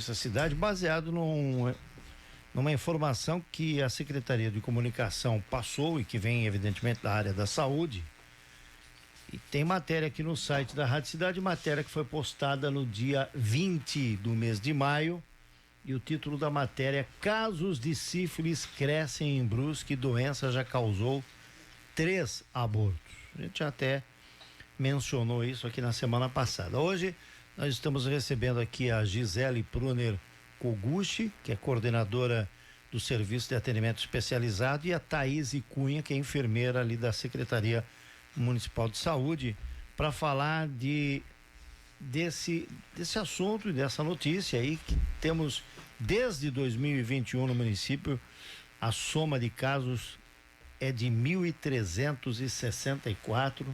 Notícia Cidade, baseado numa informação que a Secretaria de Comunicação passou e que vem evidentemente da área da saúde. E tem matéria aqui no site da Rádio Cidade, matéria que foi postada no dia 20 do mês de maio, e o título da matéria é: casos de sífilis crescem em Brusque, doença já causou 3 abortos. A gente até mencionou isso aqui na semana passada. Hoje nós estamos recebendo aqui a Gisele Pruner Koguchi, que é coordenadora do Serviço de Atendimento Especializado, e a Thaís Cunha, que é enfermeira ali da Secretaria Municipal de Saúde, para falar desse assunto e dessa notícia aí, que temos desde 2021 no município, a soma de casos é de 1.364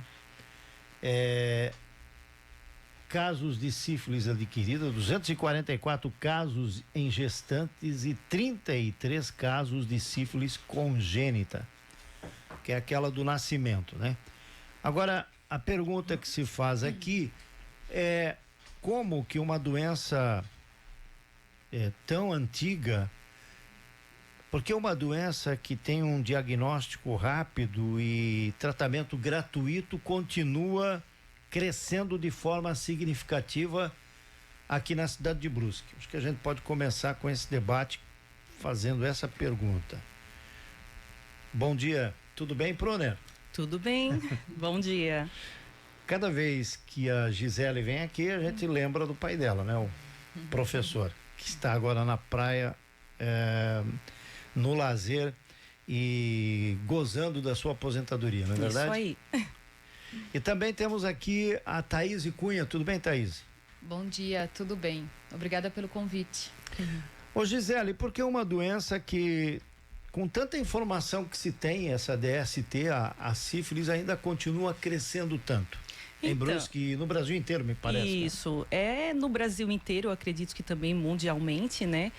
casos de sífilis adquirida, 244 casos em gestantes e 33 casos de sífilis congênita, que é aquela do nascimento, né? Agora, a pergunta que se faz aqui é como que uma doença tão antiga, porque uma doença que tem um diagnóstico rápido e tratamento gratuito continua crescendo de forma significativa aqui na cidade de Brusque. Acho que a gente pode começar com esse debate fazendo essa pergunta. Bom dia, tudo bem, Pruner? Tudo bem, bom dia. Cada vez que a Gisele vem aqui, a gente lembra do pai dela, né? O professor, que está agora na praia, no lazer e gozando da sua aposentadoria, não é verdade? Isso aí. E também temos aqui a Thaís Cunha. Tudo bem, Thaís? Bom dia, tudo bem. Obrigada pelo convite. Ô Gisele, por que uma doença que, com tanta informação que se tem, essa DST, a sífilis, ainda continua crescendo tanto? Em Brusque e no Brasil inteiro, me parece. Isso, né? No Brasil inteiro, eu acredito que também mundialmente, né?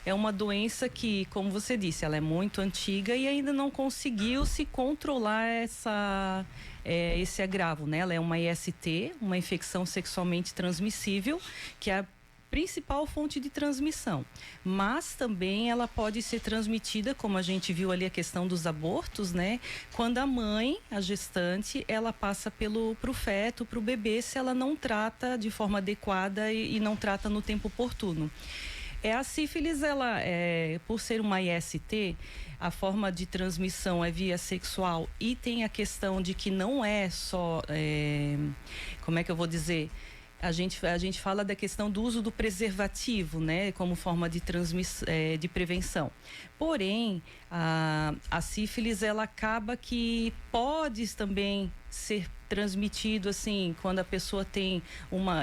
É uma doença que, como você disse, ela é muito antiga e ainda não conseguiu se controlar esse agravo, né? Ela é uma IST, uma infecção sexualmente transmissível, que é a principal fonte de transmissão, mas também ela pode ser transmitida, como a gente viu ali a questão dos abortos, né? Quando a mãe, a gestante, ela passa pro feto, pro bebê, se ela não trata de forma adequada e não trata no tempo oportuno. A sífilis, ela por ser uma IST, a forma de transmissão é via sexual, e tem a questão de que não é só, como é que eu vou dizer? A gente fala da questão do uso do preservativo, né, como forma de de prevenção. Porém, a sífilis, ela acaba que pode também ser transmitido assim quando a pessoa tem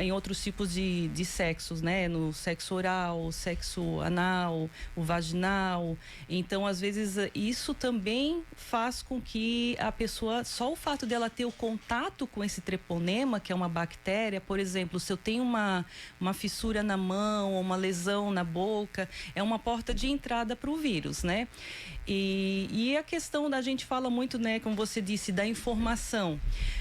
em outros tipos de sexos, né, no sexo oral, o sexo anal, o vaginal. Então, às vezes, isso também faz com que a pessoa, só o fato dela ter o contato com esse treponema, que é uma bactéria, por exemplo, se eu tenho uma fissura na mão ou uma lesão na boca, é uma porta de entrada para o vírus, né? E a questão da gente fala muito, né, como você disse, da informação.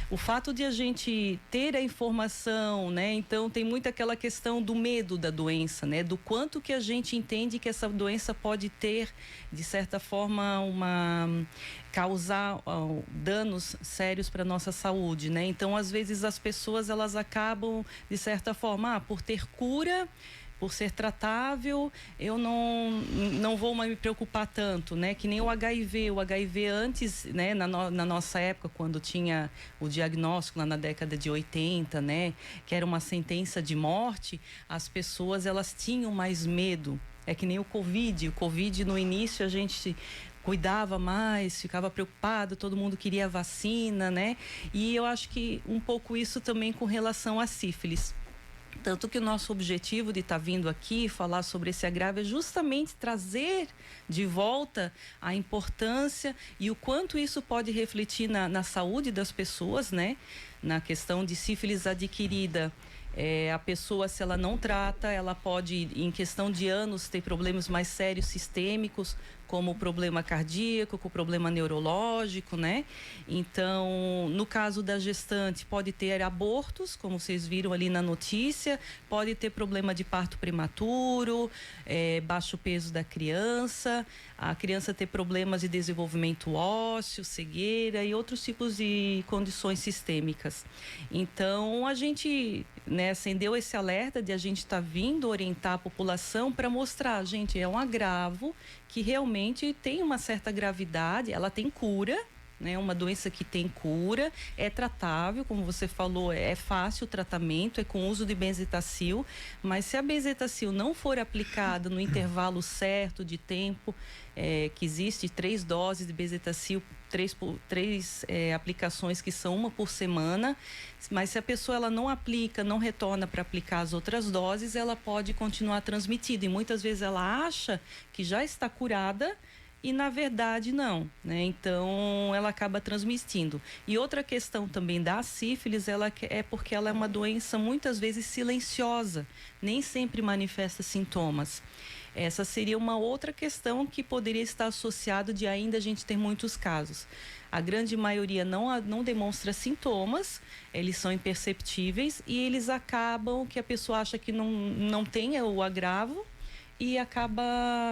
O fato de a gente ter a informação, né, então tem muito aquela questão do medo da doença, né, do quanto que a gente entende que essa doença pode ter, de certa forma, causar danos sérios para nossa saúde, né? Então, às vezes as pessoas, elas acabam, de certa forma, por ter cura, por ser tratável, eu não vou mais me preocupar tanto, né? Que nem o HIV. O HIV antes, né? Na nossa época, quando tinha o diagnóstico lá na década de 80, né? Que era uma sentença de morte, as pessoas, elas tinham mais medo. É que nem o Covid. O Covid, no início, a gente cuidava mais, ficava preocupado, todo mundo queria vacina, né? E eu acho que um pouco isso também com relação à sífilis. Tanto que o nosso objetivo de estar vindo aqui falar sobre esse agravo é justamente trazer de volta a importância e o quanto isso pode refletir na saúde das pessoas, né? Na questão de sífilis adquirida. A pessoa, se ela não trata, ela pode, em questão de anos, ter problemas mais sérios, sistêmicos, como problema cardíaco, com problema neurológico, né? Então, no caso da gestante, pode ter abortos, como vocês viram ali na notícia, pode ter problema de parto prematuro, baixo peso da criança, a criança ter problemas de desenvolvimento ósseo, cegueira e outros tipos de condições sistêmicas. Então, a gente, né, acendeu esse alerta de a gente estar vindo orientar a população para mostrar, gente, é um agravo que realmente tem uma certa gravidade, ela tem cura, né? Uma doença que tem cura, é tratável, como você falou, é fácil o tratamento, é com uso de benzetacil, mas se a benzetacil não for aplicada no intervalo certo de tempo, que existe 3 doses de benzetacil, três aplicações que são 1 por semana, mas se a pessoa ela não aplica, não retorna para aplicar as outras doses, ela pode continuar transmitindo, e muitas vezes ela acha que já está curada, e na verdade não, né? Então ela acaba transmitindo. E outra questão também da sífilis, ela é porque ela é uma doença muitas vezes silenciosa, nem sempre manifesta sintomas. Essa seria uma outra questão que poderia estar associada de ainda a gente ter muitos casos. A grande maioria não demonstra sintomas, eles são imperceptíveis e eles acabam que a pessoa acha que não tem o agravo, e acaba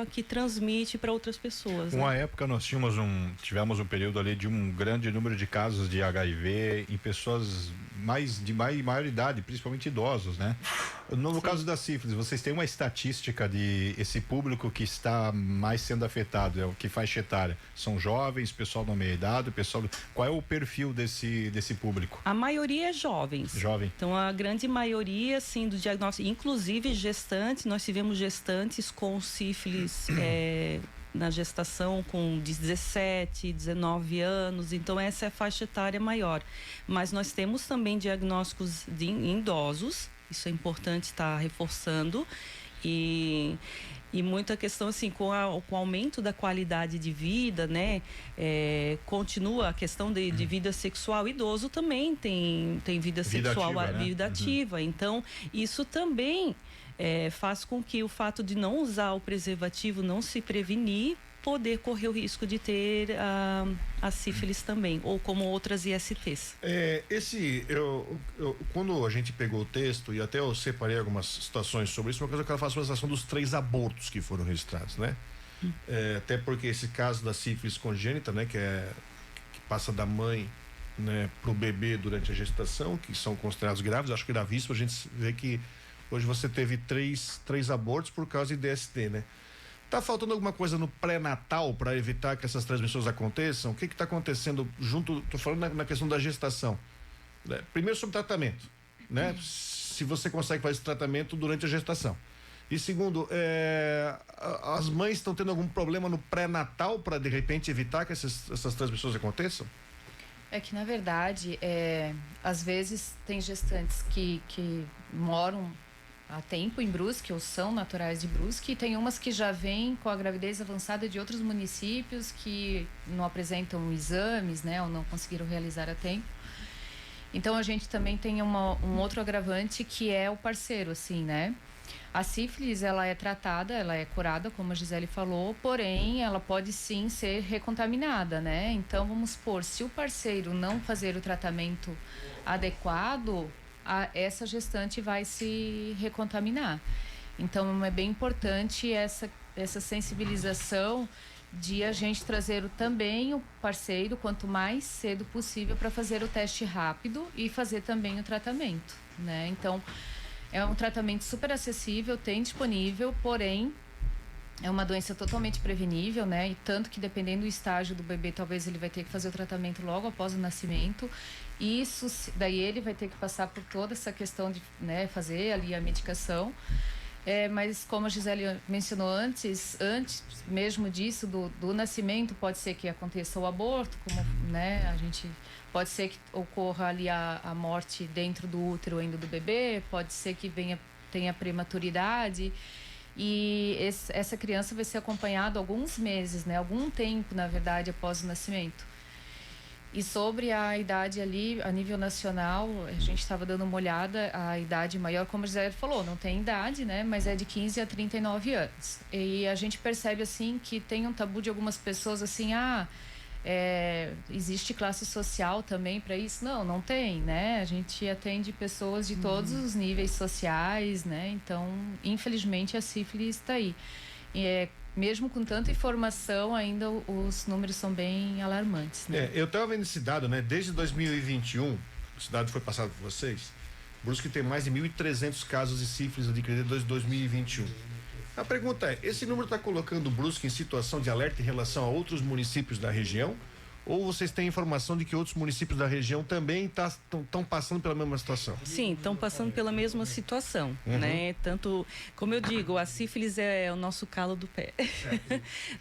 que transmite para outras pessoas. Uma época nós tivemos um período ali de um grande número de casos de HIV em pessoas de maior idade, principalmente idosos, né? No caso da sífilis, vocês têm uma estatística de esse público que está mais sendo afetado, que faixa etária? São jovens, pessoal da meia idade, qual é o perfil desse público? A maioria é jovens. Jovem. Então a grande maioria, assim, do diagnóstico, inclusive gestantes, nós tivemos gestantes com sífilis na gestação com 17, 19 anos, então essa é a faixa etária maior. Mas nós temos também diagnósticos em idosos, isso é importante estar reforçando, e muita questão assim, com o aumento da qualidade de vida, né? Continua a questão de vida sexual. Idoso também tem vida sexual, ativa, né? Vida ativa. Então, isso também faz com que o fato de não usar o preservativo, não se prevenir, poder correr o risco de ter a sífilis também, ou como outras ISTs. Quando a gente pegou o texto, e até eu separei algumas situações sobre isso, uma coisa que eu quero falar sobre a situação dos 3 abortos que foram registrados, né? Até porque esse caso da sífilis congênita, né, que passa da mãe, né, pro bebê durante a gestação, que são considerados graves, acho que gravíssimo. A gente vê que hoje você teve três abortos por causa de DST, né? Tá faltando alguma coisa no pré-natal para evitar que essas transmissões aconteçam? O que está acontecendo tô falando na questão da gestação, né? Primeiro, sobre tratamento, né? Se você consegue fazer esse tratamento durante a gestação. E segundo, as mães estão tendo algum problema no pré-natal para de repente evitar que essas transmissões aconteçam? É que na verdade, às vezes tem gestantes que moram há tempo em Brusque, ou são naturais de Brusque, e tem umas que já vêm com a gravidez avançada de outros municípios que não apresentam exames, né, ou não conseguiram realizar a tempo. Então a gente também tem um outro agravante, que é o parceiro, assim, né? A sífilis, ela é tratada, ela é curada, como a Gisele falou, porém ela pode sim ser recontaminada, né? Então vamos supor, se o parceiro não fazer o tratamento adequado, essa gestante vai se recontaminar. Então é bem importante essa sensibilização de a gente trazer também o parceiro quanto mais cedo possível para fazer o teste rápido e fazer também o tratamento, né? Então é um tratamento super acessível, tem disponível, porém é uma doença totalmente prevenível, né? E tanto que dependendo do estágio do bebê, talvez ele vai ter que fazer o tratamento logo após o nascimento. Isso, daí ele vai ter que passar por toda essa questão de, né, fazer ali a medicação. Mas como a Gisele mencionou antes mesmo disso, do nascimento, pode ser que aconteça o aborto, como, né, pode ser que ocorra ali a morte dentro do útero ainda do bebê, pode ser que tenha prematuridade. E essa criança vai ser acompanhada alguns meses, né? Algum tempo, na verdade, após o nascimento. E sobre a idade ali, a nível nacional, a gente estava dando uma olhada, a idade maior, como a Gisele falou, não tem idade, né? Mas é de 15 a 39 anos. E a gente percebe, assim, que tem um tabu de algumas pessoas, assim, existe classe social também para isso? Não, não tem, né? A gente atende pessoas de todos os níveis sociais, né? Então, infelizmente, a sífilis está aí. Mesmo com tanta informação, ainda os números são bem alarmantes, né? Eu estava vendo esse dado, né? Desde 2021, esse dado foi passado por vocês, Brusque tem mais de 1.300 casos de sífilis adquiridos desde 2021. A pergunta é, esse número está colocando Brusque em situação de alerta em relação a outros municípios da região? Ou vocês têm informação de que outros municípios da região também estão passando pela mesma situação? Sim, estão passando pela mesma situação, né? Tanto, como eu digo, a sífilis é o nosso calo do pé,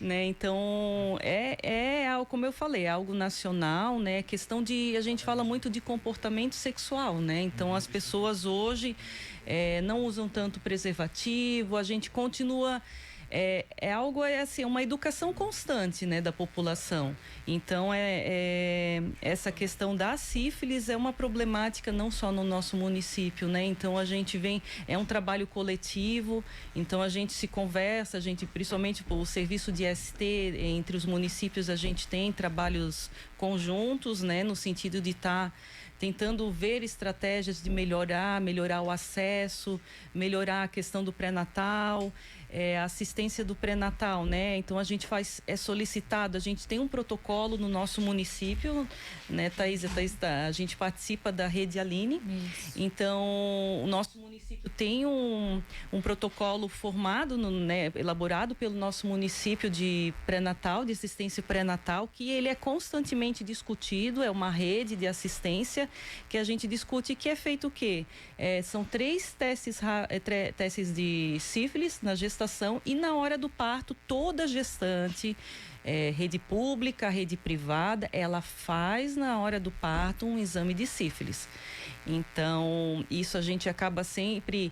né? Então, como eu falei, é algo nacional, né? Questão de, a gente fala muito de comportamento sexual, né? Então, as pessoas hoje não usam tanto preservativo, a gente continua... algo assim, uma educação constante, né, da população. Então essa questão da sífilis é uma problemática não só no nosso município, né? Então a gente é um trabalho coletivo, então a gente se conversa, a gente, principalmente o serviço de ST entre os municípios, a gente tem trabalhos conjuntos, né, no sentido de estar tentando ver estratégias de melhorar o acesso, melhorar a questão do pré-natal, a assistência do pré-natal, né? Então a gente é solicitado, a gente tem um protocolo no nosso município, né, Thaís, a gente participa da Rede Aline. Isso. Então o nosso município tem um protocolo formado, né, elaborado pelo nosso município de pré-natal, de assistência pré-natal, que ele é constantemente discutido, é uma rede de assistência que a gente discute, que é feito o quê? São 3 testes de sífilis na gestação e na hora do parto, toda gestante, rede pública, rede privada, ela faz na hora do parto um exame de sífilis. Então, isso a gente acaba sempre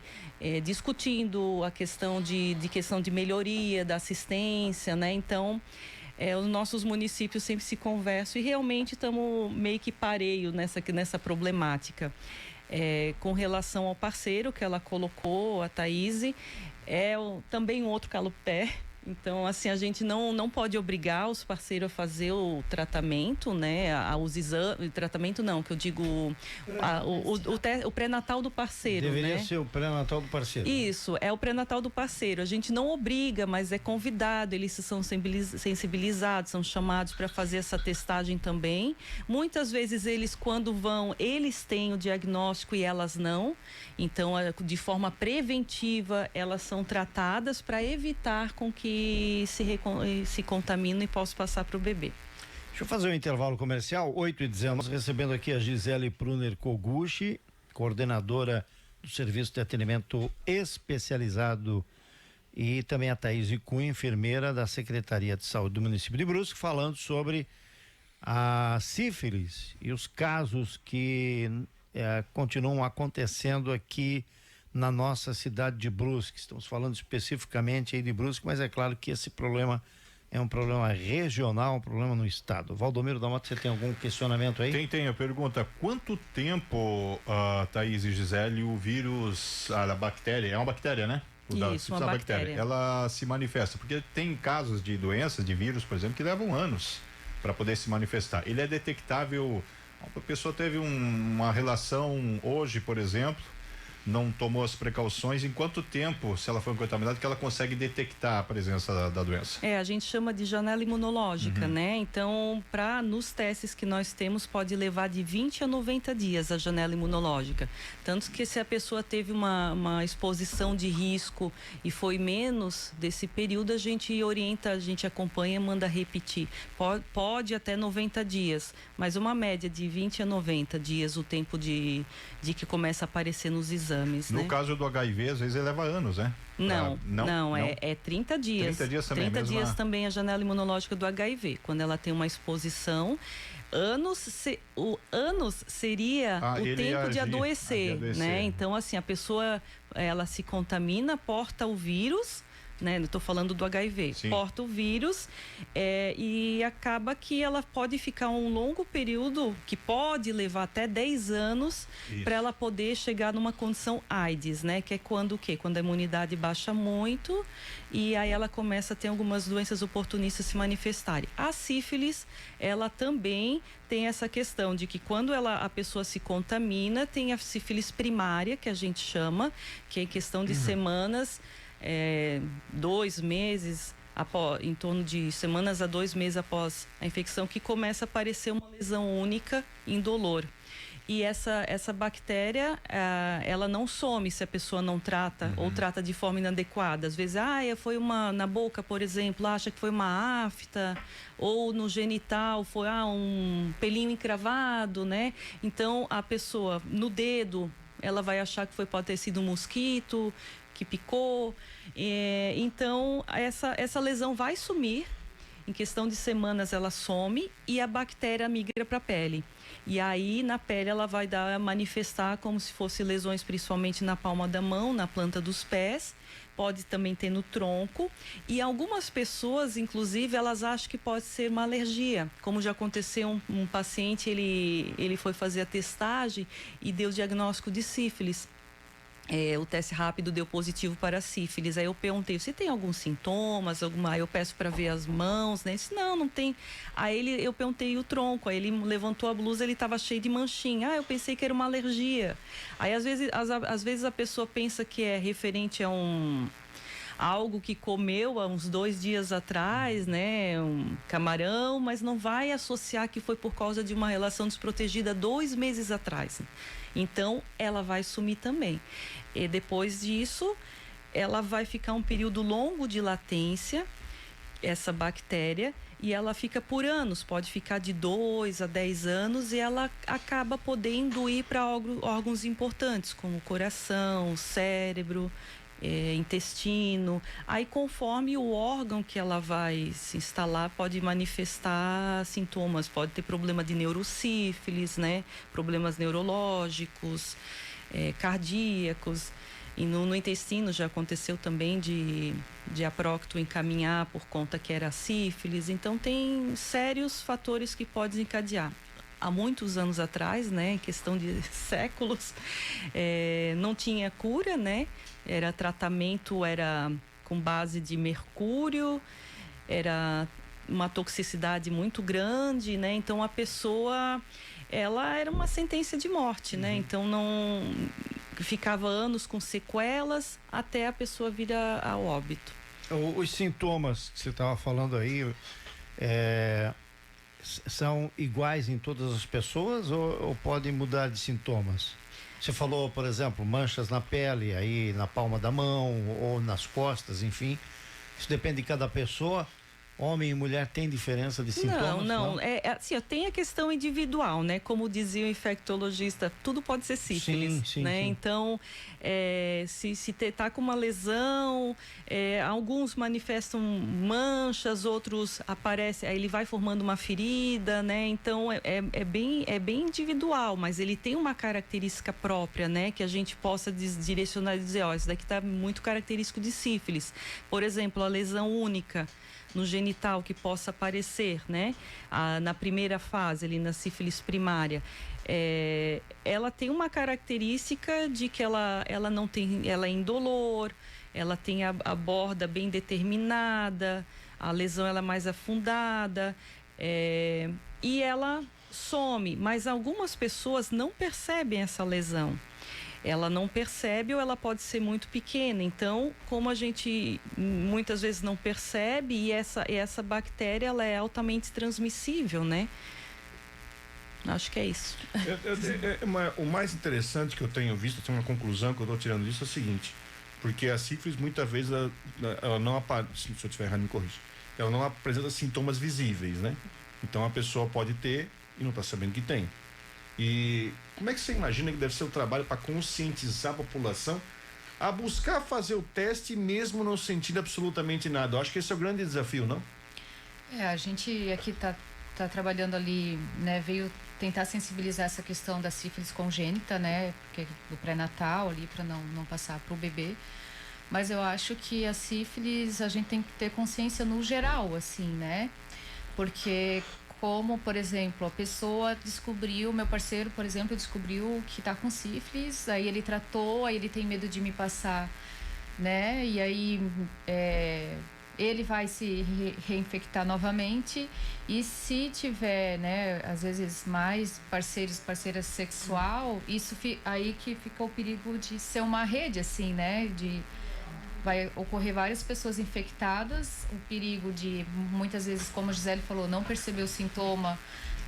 discutindo a questão de melhoria da assistência, né? Então, os nossos municípios sempre se conversam e realmente estamos meio que pareio nessa problemática. Com relação ao parceiro que ela colocou, a Thaís, também um outro calo-pé. Então, assim, a gente não pode obrigar os parceiros a fazer o tratamento, né? Os exames, tratamento não, que eu digo o pré-natal do parceiro, Deveria né? ser o pré-natal do parceiro. Isso, é o pré-natal do parceiro. A gente não obriga, mas é convidado, eles são sensibilizados, são chamados para fazer essa testagem também. Muitas vezes eles, quando vão, eles têm o diagnóstico e elas não. Então, de forma preventiva, elas são tratadas para evitar com que se contamina e possa passar para o bebê. Deixa eu fazer um intervalo comercial, 8h19, recebendo aqui a Gisele Pruner Koguchi, coordenadora do Serviço de Atendimento Especializado, e também a Thaís Cunha, enfermeira da Secretaria de Saúde do município de Brusque, falando sobre a sífilis e os casos que continuam acontecendo aqui na nossa cidade de Brusque. Estamos falando especificamente aí de Brusque, mas é claro que esse problema é um problema regional, um problema no estado. Valdomiro da Mota, você tem algum questionamento aí? Tem. A pergunta, quanto tempo, Thaís e Gisele, o vírus, a bactéria, é uma bactéria, né? Isso, uma bactéria. Ela se manifesta, porque tem casos de doenças, de vírus, por exemplo, que levam anos para poder se manifestar. Ele é detectável, a pessoa teve uma relação hoje, por exemplo, não tomou as precauções, em quanto tempo, se ela foi contaminada, que ela consegue detectar a presença da doença? A gente chama de janela imunológica, né? Então, nos testes que nós temos, pode levar de 20 a 90 dias a janela imunológica. Tanto que se a pessoa teve uma exposição de risco e foi menos desse período, a gente orienta, a gente acompanha e manda repetir. Pode até 90 dias, mas uma média de 20 a 90 dias o tempo de que começa a aparecer nos exames. No caso do HIV, às vezes ele leva anos, né? Não, é 30 dias. 30 dias também. 30 dias também a janela imunológica do HIV. Quando ela tem uma exposição, anos seria o tempo de adoecer, né? Então, assim, a pessoa, ela se contamina, porta o vírus, né? Eu estou falando do HIV. Sim. Porta o vírus e acaba que ela pode ficar um longo período, que pode levar até 10 anos, para ela poder chegar numa condição AIDS, né? Que é quando o quê? Quando a imunidade baixa muito e aí ela começa a ter algumas doenças oportunistas se manifestarem. A sífilis, ela também tem essa questão de que quando a pessoa se contamina, tem a sífilis primária, que a gente chama, que é em questão de semanas, 2 meses, em torno de semanas a 2 meses após a infecção, que começa a aparecer uma lesão única indolor. E essa bactéria, ela não some se a pessoa não trata ou trata de forma inadequada. Às vezes, foi na boca, por exemplo, acha que foi uma afta, ou no genital foi um pelinho encravado, né? Então, a pessoa, no dedo, ela vai achar que pode ter sido um mosquito que picou. Então, essa lesão vai sumir. Em questão de semanas ela some e a bactéria migra para a pele. E aí na pele ela vai manifestar como se fosse lesões principalmente na palma da mão, na planta dos pés. Pode também ter no tronco. E algumas pessoas, inclusive, elas acham que pode ser uma alergia. Como já aconteceu um paciente, ele foi fazer a testagem e deu o diagnóstico de sífilis. O teste rápido deu positivo para sífilis. Aí eu perguntei, você tem alguns sintomas? Aí eu peço para ver as mãos, né? Ele disse, não tem. Aí eu perguntei o tronco, aí ele levantou a blusa, ele estava cheio de manchinha. Eu pensei que era uma alergia. Aí às vezes a pessoa pensa que é referente a algo que comeu há uns 2 dias atrás, né? Um camarão, mas não vai associar que foi por causa de uma relação desprotegida 2 meses atrás. Então, ela vai sumir também. E depois disso, ela vai ficar um período longo de latência, essa bactéria, e ela fica por anos, pode ficar de 2 a 10 anos, e ela acaba podendo ir para órgãos importantes, como o coração, o cérebro, intestino. Aí, conforme o órgão que ela vai se instalar, pode manifestar sintomas, pode ter problema de neurosífilis, né? Problemas neurológicos, cardíacos. E no intestino já aconteceu também de a prócto encaminhar por conta que era sífilis. Então, tem sérios fatores que podem desencadear. Há muitos anos atrás, né, em questão de séculos, não tinha cura, né? Tratamento era com base de mercúrio, era uma toxicidade muito grande, né? Então a pessoa, ela era uma sentença de morte, né? Então não ficava anos com sequelas até a pessoa vir ao óbito. Os sintomas que você estava falando aí são iguais em todas as pessoas ou podem mudar de sintomas? Você falou, por exemplo, manchas na pele, aí na palma da mão ou nas costas, enfim. Isso depende de cada pessoa. Homem e mulher tem diferença de sintomas? Não. Assim, tem a questão individual, né? Como dizia o infectologista, tudo pode ser sífilis, sim, né? sim. Então, se tá com uma lesão, alguns manifestam manchas, outros aparecem, aí ele vai formando uma ferida, né? Então, é bem individual, mas ele tem uma característica própria, né? Que a gente possa direcionar e dizer, isso daqui tá muito característico de sífilis. Por exemplo, a lesão única no genital que possa aparecer, né? Na primeira fase, ali na sífilis primária, ela tem uma característica de que ela não tem, ela é indolor, ela tem a borda bem determinada, a lesão ela é mais afundada, e ela some, mas algumas pessoas não percebem essa lesão. Ela não percebe ou ela pode ser muito pequena. Então, como a gente muitas vezes não percebe, e essa bactéria ela é altamente transmissível, né? Acho que é isso. O mais interessante que eu tenho visto, tem uma conclusão que eu estou tirando disso, é o seguinte: porque a sífilis, muitas vezes, ela não aparece, se eu estiver errado, me corrija, ela não apresenta sintomas visíveis, né? Então, a pessoa pode ter e não está sabendo que tem. E como é que você imagina que deve ser o trabalho para conscientizar a população a buscar fazer o teste mesmo não sentindo absolutamente nada? Eu acho que esse é o grande desafio, não? A gente aqui tá trabalhando ali, né? Veio tentar sensibilizar essa questão da sífilis congênita, né? Porque do pré-natal ali, para não passar para o bebê. Mas eu acho que a sífilis a gente tem que ter consciência no geral, assim, né? Porque como, por exemplo, a pessoa descobriu, meu parceiro, por exemplo, descobriu que tá com sífilis, aí ele tratou, aí ele tem medo de me passar, né? E aí ele vai se reinfectar novamente, e se tiver, né, às vezes mais parceiras sexual, isso aí que fica o perigo de ser uma rede, assim, né? Vai ocorrer várias pessoas infectadas, o perigo de, muitas vezes, como a Gisele falou, não perceber o sintoma,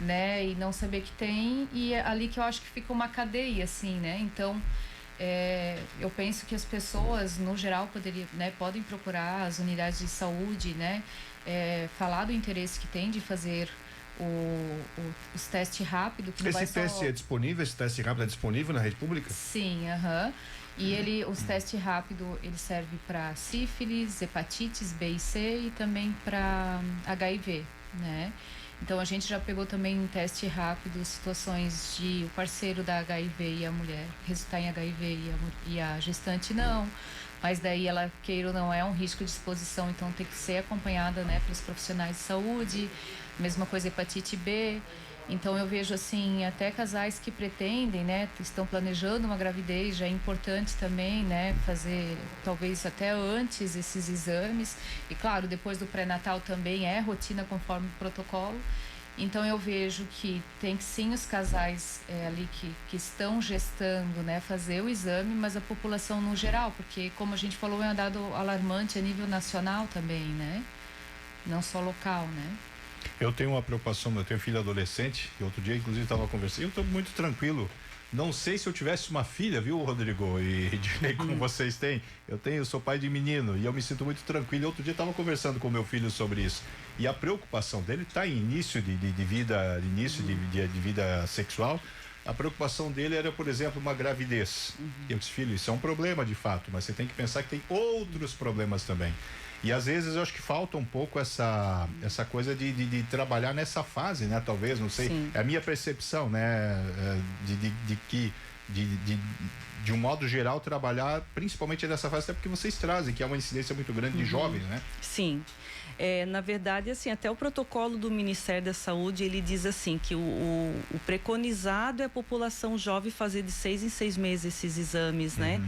né, e não saber que tem, e é ali que eu acho que fica uma cadeia, assim, né? Então, eu penso que as pessoas, no geral, podem procurar as unidades de saúde, né, falar do interesse que tem de fazer os testes rápidos. Esse teste é disponível? Esse teste rápido é disponível na rede pública? Sim, aham. E os testes rápidos, ele serve para sífilis, hepatites B e C e também para HIV, né? Então a gente já pegou também um teste rápido, situações de o parceiro da HIV e a mulher resultar em HIV e a gestante não. Mas daí ela, queira ou não, é um risco de exposição, então tem que ser acompanhada, né, pelos profissionais de saúde. Mesma coisa hepatite B. Então eu vejo assim, até casais que pretendem, né, estão planejando uma gravidez, já é importante também, né, fazer talvez até antes esses exames. E claro, depois do pré-natal também é rotina conforme o protocolo. Então eu vejo que tem que sim os casais ali que estão gestando, né, fazer o exame, mas a população no geral, porque como a gente falou, é um dado alarmante a nível nacional também, né, não só local, né. Eu tenho uma preocupação, eu tenho filho adolescente, que outro dia, inclusive, estava conversando, eu estou muito tranquilo. Não sei se eu tivesse uma filha, viu, Rodrigo? E como vocês têm, sou pai de menino e eu me sinto muito tranquilo. Outro dia estava conversando com meu filho sobre isso. E a preocupação dele está em início de vida, de vida sexual. A preocupação dele era, por exemplo, uma gravidez. Eu disse, filho, isso é um problema de fato, mas você tem que pensar que tem outros problemas também. E às vezes eu acho que falta um pouco essa coisa de trabalhar nessa fase, né? Talvez, não sei. Sim. É a minha percepção, né? De um modo geral, trabalhar principalmente nessa fase, até porque vocês trazem, que é uma incidência muito grande de jovens, né? Sim. Na verdade, assim, até o protocolo do Ministério da Saúde, ele diz assim, que o preconizado é a população jovem fazer de 6 em 6 meses esses exames, né?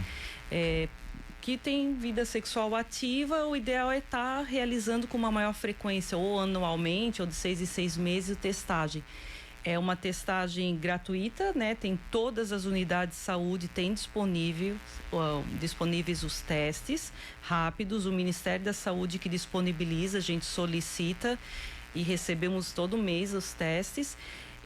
Que tem vida sexual ativa, o ideal é estar realizando com uma maior frequência, ou anualmente, ou de 6 em 6 meses, a testagem. É uma testagem gratuita, né? Tem todas as unidades de saúde, tem disponíveis os testes rápidos, o Ministério da Saúde que disponibiliza, a gente solicita e recebemos todo mês os testes.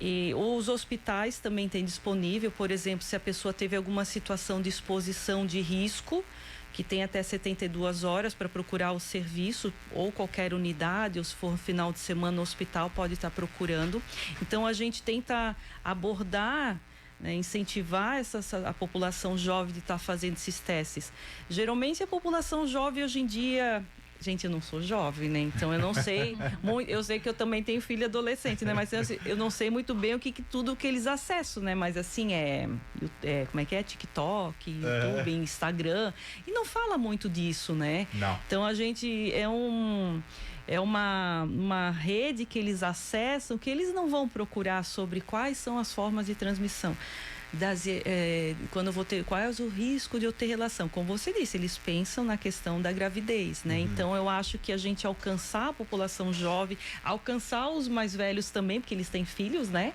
E os hospitais também têm disponível, por exemplo, se a pessoa teve alguma situação de exposição de risco, que tem até 72 horas para procurar o serviço, ou qualquer unidade, ou se for final de semana no hospital, pode estar procurando. Então a gente tenta abordar, né, incentivar a população jovem de estar fazendo esses testes. Geralmente a população jovem hoje em dia... Gente, eu não sou jovem, né? Então eu não sei muito, eu sei que eu também tenho filho adolescente, né? Mas eu não sei muito bem tudo que eles acessam, né? Mas assim, como é que é? TikTok, YouTube, Instagram. E não fala muito disso, né? Não. Então a gente é uma rede que eles acessam, que eles não vão procurar sobre quais são as formas de transmissão. Quando eu vou ter, qual é o risco de eu ter relação? Como você disse, eles pensam na questão da gravidez, né? Então eu acho que a gente alcançar a população jovem, alcançar os mais velhos também, porque eles têm filhos, né?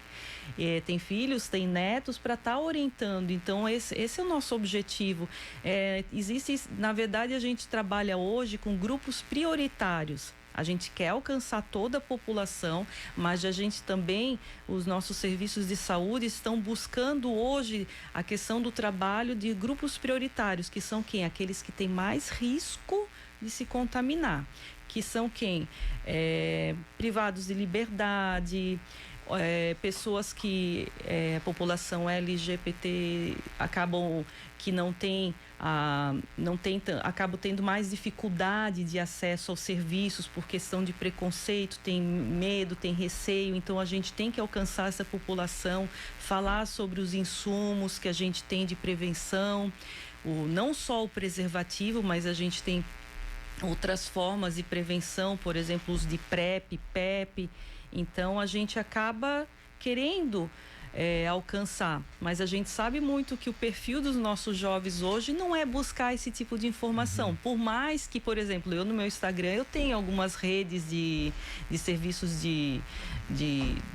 Tem filhos, tem netos, para estar orientando. Então esse é o nosso objetivo. Na verdade, a gente trabalha hoje com grupos prioritários. A gente quer alcançar toda a população, mas a gente também, os nossos serviços de saúde estão buscando hoje a questão do trabalho de grupos prioritários, que são quem? Aqueles que têm mais risco de se contaminar. Que são quem? Privados de liberdade, pessoas que a população LGBT que acabam tendo mais dificuldade de acesso aos serviços por questão de preconceito, tem medo, tem receio. Então a gente tem que alcançar essa população, falar sobre os insumos que a gente tem de prevenção. não só o preservativo, mas a gente tem outras formas de prevenção, por exemplo, os de PrEP, PEP. Então, a gente acaba querendo alcançar, mas a gente sabe muito que o perfil dos nossos jovens hoje não é buscar esse tipo de informação. Por mais que, por exemplo, eu no meu Instagram eu tenho algumas redes de serviços de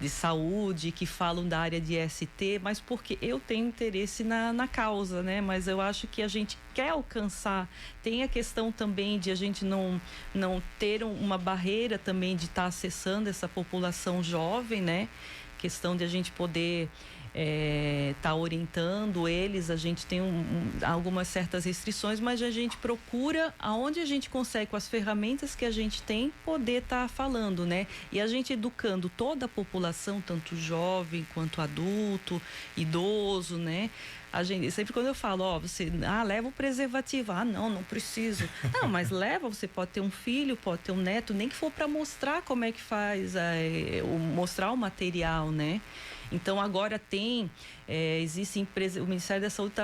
saúde que falam da área de ST, mas porque eu tenho interesse na causa, né? Mas eu acho que a gente quer alcançar. Tem a questão também de a gente não ter uma barreira também de estar acessando essa população jovem, né? Questão de a gente poder tá orientando eles, a gente tem algumas certas restrições, mas a gente procura, aonde a gente consegue, com as ferramentas que a gente tem, poder estar falando, né? E a gente educando toda a população, tanto jovem quanto adulto, idoso, né? A gente, sempre quando eu falo, você leva o preservativo, não preciso. Não, mas leva, você pode ter um filho, pode ter um neto, nem que for para mostrar como é que faz, mostrar o material, né? Então agora existe o Ministério da Saúde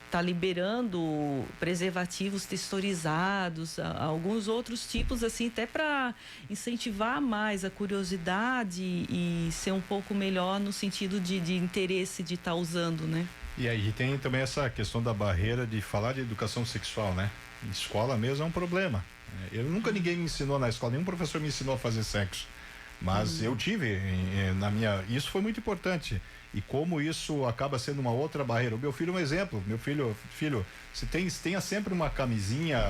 está liberando preservativos texturizados, alguns outros tipos, assim, até para incentivar mais a curiosidade e ser um pouco melhor no sentido de interesse de estar usando, né? E aí tem também essa questão da barreira de falar de educação sexual, né? Em escola mesmo é um problema. Ninguém me ensinou na escola, nenhum professor me ensinou a fazer sexo. Mas eu tive isso foi muito importante. E como isso acaba sendo uma outra barreira. O meu filho é um exemplo. Meu filho, se tenha sempre uma camisinha.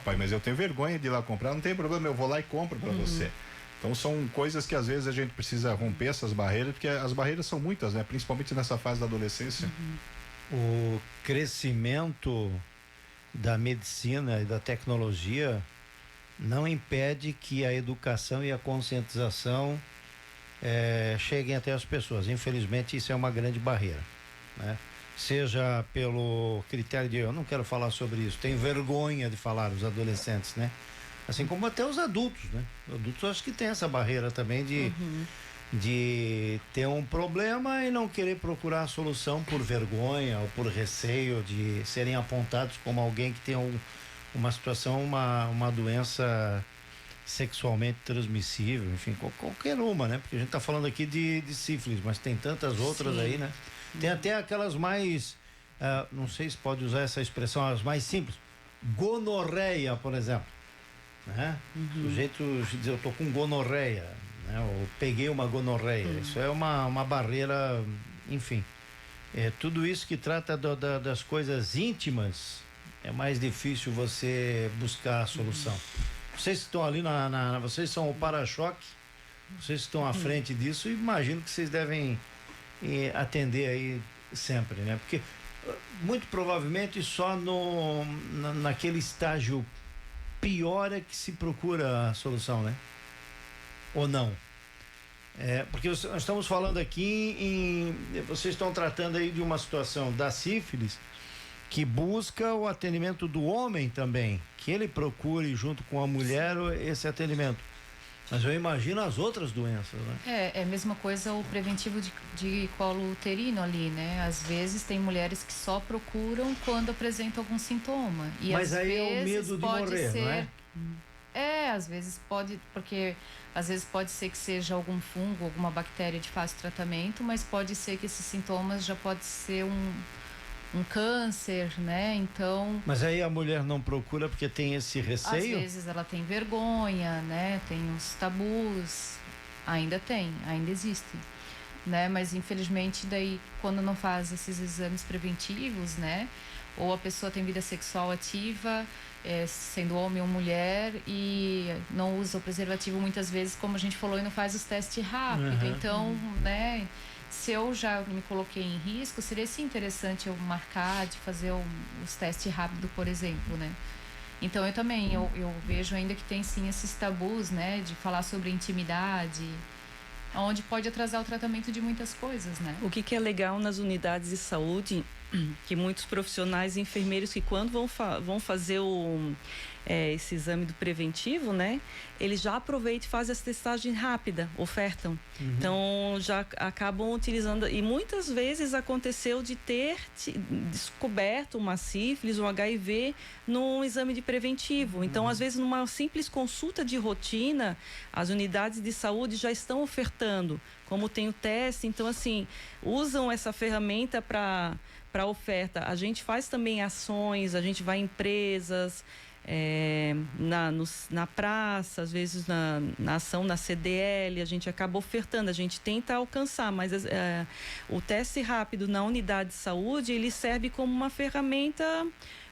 Pai, mas eu tenho vergonha de ir lá comprar. Não tem problema, eu vou lá e compro para você. Então são coisas que às vezes a gente precisa romper essas barreiras, porque as barreiras são muitas, né? Principalmente nessa fase da adolescência. O crescimento da medicina e da tecnologia não impede que a educação e a conscientização cheguem até as pessoas. Infelizmente, isso é uma grande barreira, né? Seja pelo critério de eu não quero falar sobre isso, tenho vergonha de falar, os adolescentes, né? Assim como até os adultos, né? Os adultos acho que tem essa barreira também de ter um problema e não querer procurar a solução por vergonha ou por receio de serem apontados como alguém que tem uma situação, uma doença sexualmente transmissível, enfim, qualquer uma, né? Porque a gente tá falando aqui de sífilis, mas tem tantas outras aí, né? Tem até aquelas mais, não sei se pode usar essa expressão, as mais simples. Gonorreia, por exemplo, né? O sujeito diz, eu tô com gonorreia, né? Ou peguei uma gonorreia. Isso é uma barreira, enfim. Tudo isso que trata das coisas íntimas, é mais difícil você buscar a solução. Vocês que estão ali vocês são o para-choque, vocês que estão à frente disso, imagino que vocês devem atender aí sempre, né? Porque muito provavelmente só naquele estágio pior é que se procura a solução, né? Ou não? Porque nós estamos falando aqui vocês estão tratando aí de uma situação da sífilis que busca o atendimento do homem também, que ele procure junto com a mulher esse atendimento. Mas eu imagino as outras doenças, né? É a mesma coisa o preventivo de colo uterino ali, né? Às vezes tem mulheres que só procuram quando apresentam algum sintoma. E mas às aí vezes é o medo de morrer, não é? Às vezes porque às vezes pode ser que seja algum fungo, alguma bactéria de fácil tratamento, mas pode ser que esses sintomas já pode ser um câncer, né? Então... Mas aí a mulher não procura porque tem esse receio? Às vezes ela tem vergonha, né? Tem os tabus, ainda existe, né? Mas infelizmente daí quando não faz esses exames preventivos, né? Ou a pessoa tem vida sexual ativa, sendo homem ou mulher, e não usa o preservativo muitas vezes, como a gente falou, e não faz os testes rápido. Então, né? Se eu já me coloquei em risco, seria sim interessante eu marcar de fazer os testes rápido, por exemplo, né? Então eu também, eu vejo ainda que tem sim esses tabus, né? De falar sobre intimidade, onde pode atrasar o tratamento de muitas coisas, né? O que é legal nas unidades de saúde que muitos profissionais enfermeiros que quando vão fazer esse exame do preventivo, né? Eles já aproveitam e fazem essa testagem rápida, ofertam. Então, já acabam utilizando... E muitas vezes aconteceu de ter descoberto uma sífilis, um HIV, num exame de preventivo. Então, às vezes, numa simples consulta de rotina, as unidades de saúde já estão ofertando, como tem o teste. Então, assim, usam essa ferramenta para oferta. A gente faz também ações, a gente vai em empresas... na praça, às vezes na ação na CDL, a gente acaba ofertando, a gente tenta alcançar, mas o teste rápido na unidade de saúde, ele serve como uma ferramenta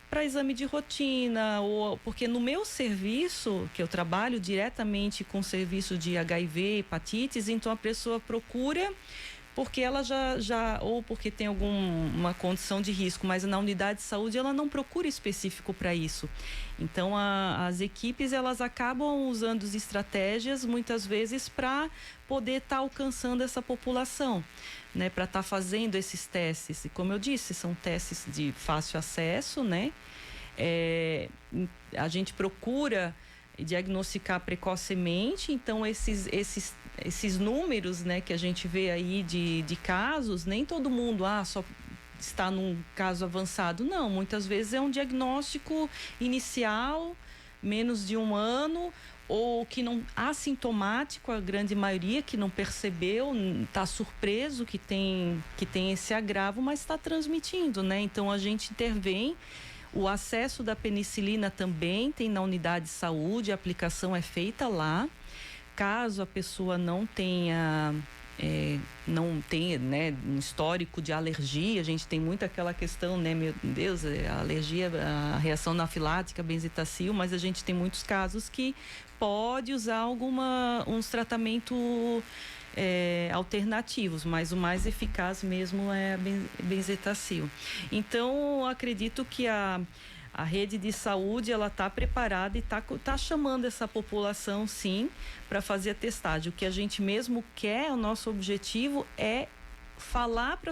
para exame de rotina, porque no meu serviço, que eu trabalho diretamente com serviço de HIV, hepatites, então a pessoa procura porque ela ou porque tem alguma condição de risco, mas na unidade de saúde ela não procura específico para isso. Então, as equipes, elas acabam usando as estratégias, muitas vezes, para poder estar alcançando essa população, né? Para estar fazendo esses testes. E, como eu disse, são testes de fácil acesso, né? A gente procura diagnosticar precocemente, então esses números, né, que a gente vê aí de casos, nem todo mundo só está num caso avançado, não, muitas vezes é um diagnóstico inicial, menos de 1 ano, ou que não assintomático, a grande maioria que não percebeu, está surpreso que tem esse agravo, mas está transmitindo, né? Então a gente intervém. O acesso da penicilina também tem na unidade de saúde, a aplicação é feita lá. Caso a pessoa não tenha, né, um histórico de alergia, a gente tem muito aquela questão, né, meu Deus, a alergia, a reação anafilática, benzetacil, mas a gente tem muitos casos que pode usar uns tratamentos alternativos, mas o mais eficaz mesmo é a benzetacil. Então, eu acredito que a rede de saúde, ela está preparada e está chamando essa população, sim, para fazer a testagem. O que a gente mesmo quer, o nosso objetivo é falar para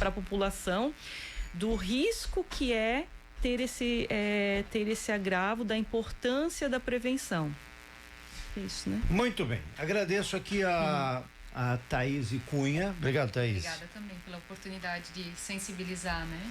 a população do risco que é ter esse agravo, da importância da prevenção. Isso, né? Muito bem. Agradeço aqui a Thaís Cunha. Obrigado, Thaís. Obrigada também pela oportunidade de sensibilizar, né?